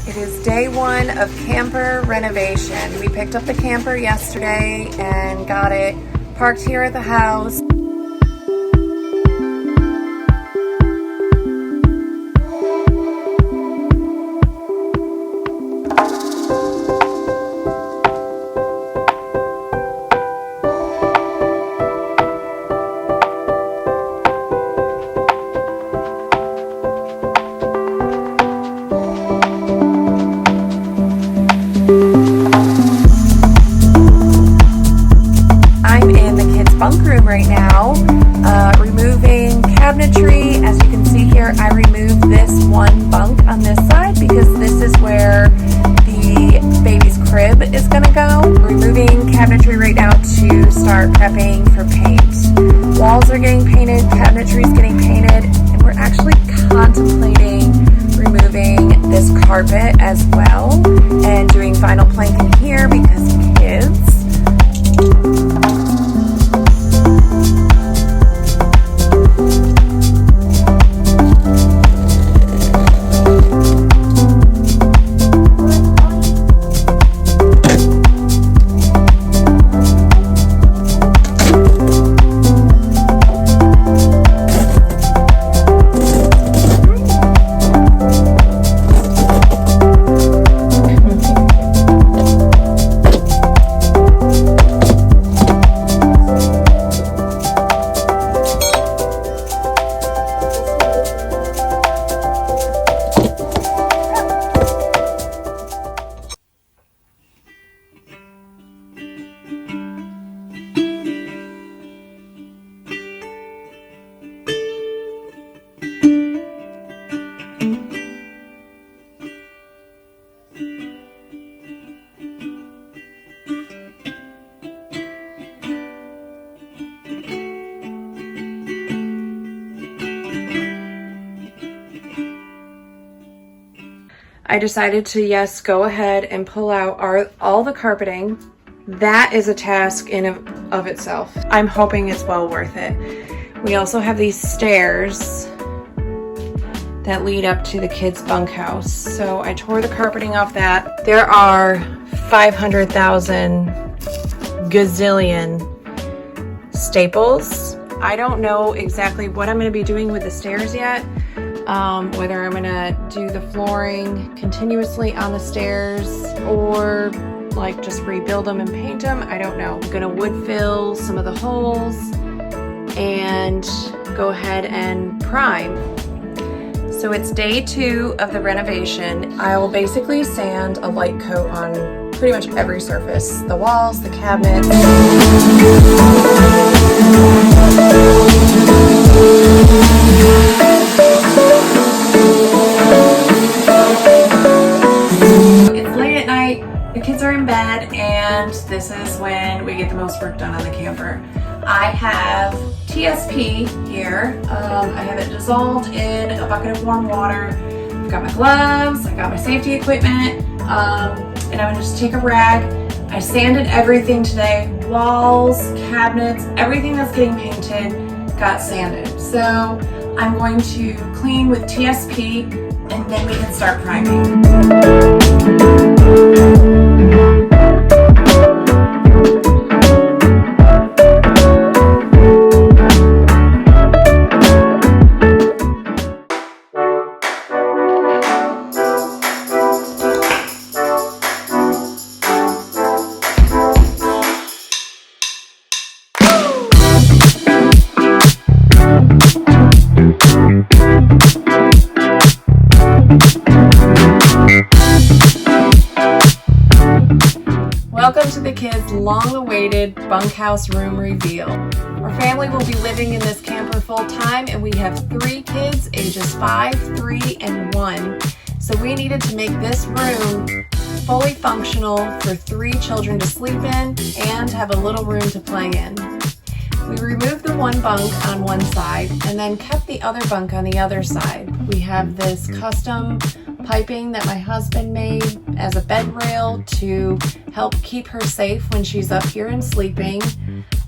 It is day one of camper renovation. We picked up the camper yesterday and got it parked here at the house. Bunk room right now, removing cabinetry. As you can see here, I removed this one bunk on this side because this is where the baby's crib is going to go. Removing cabinetry right now to start prepping for paint. Walls are getting painted, cabinetry is getting painted, and we're actually contemplating removing this carpet as well and doing vinyl planking here because kids. I decided to, yes, go ahead and pull out all the carpeting. That is a task in of itself. I'm hoping it's well worth it. We also have these stairs that lead up to the kids' bunkhouse. So I tore the carpeting off that. There are 500,000 gazillion staples. I don't know exactly what I'm going to be doing with the stairs yet. Whether I'm gonna do the flooring continuously on the stairs or like just rebuild them and paint them, I don't know. I'm gonna wood fill some of the holes and go ahead and prime. So it's day 2 of the renovation. I will basically sand a light coat on pretty much every surface, the walls, the cabinets. It's late at night, the kids are in bed, and this is when we get the most work done on the camper. I have TSP here. I have it dissolved in a bucket of warm water. I've got my gloves, I got my safety equipment, and I'm gonna just take a rag. I sanded everything today, walls, cabinets, everything that's getting painted got sanded. So I'm going to clean with TSP and then we can start priming. Welcome to the kids' long-awaited bunkhouse room reveal. Our family will be living in this camper full-time, and we have 3 kids, ages 5, 3, and 1. So we needed to make this room fully functional for 3 children to sleep in and have a little room to play in. We removed the one bunk on one side and then kept the other bunk on the other side. We have this custom piping that my husband made as a bed rail to help keep her safe when she's up here and sleeping.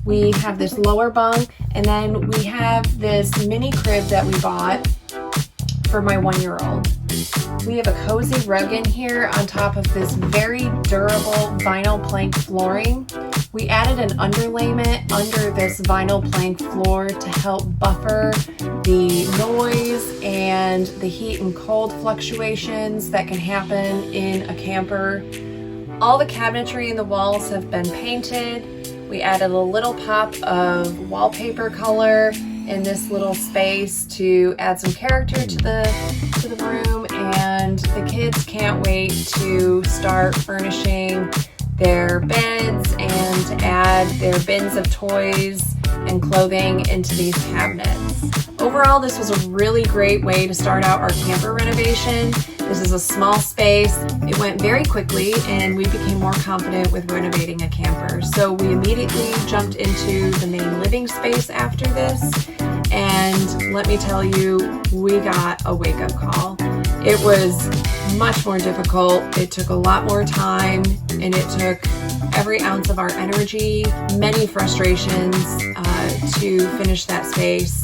We have this lower bunk, and then we have this mini crib that we bought for my 1-year-old. We have a cozy rug in here on top of this very durable vinyl plank flooring. We added an underlayment under this vinyl plank floor to help buffer the noise and the heat and cold fluctuations that can happen in a camper. All the cabinetry in the walls have been painted. We added a little pop of wallpaper color in this little space to add some character to the room, and the kids can't wait to start furnishing their beds and to add their bins of toys and clothing into these cabinets. Overall, this was a really great way to start out our camper renovation. This is a small space. It went very quickly and we became more confident with renovating a camper. So we immediately jumped into the main living space after this. And let me tell you, we got a wake-up call. It was much more difficult. It took a lot more time and it took every ounce of our energy, many frustrations to finish that space.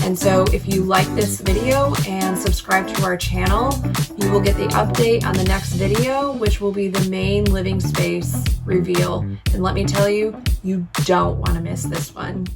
And so if you like this video and subscribe to our channel, you will get the update on the next video, which will be the main living space reveal. And let me tell you, you don't want to miss this one.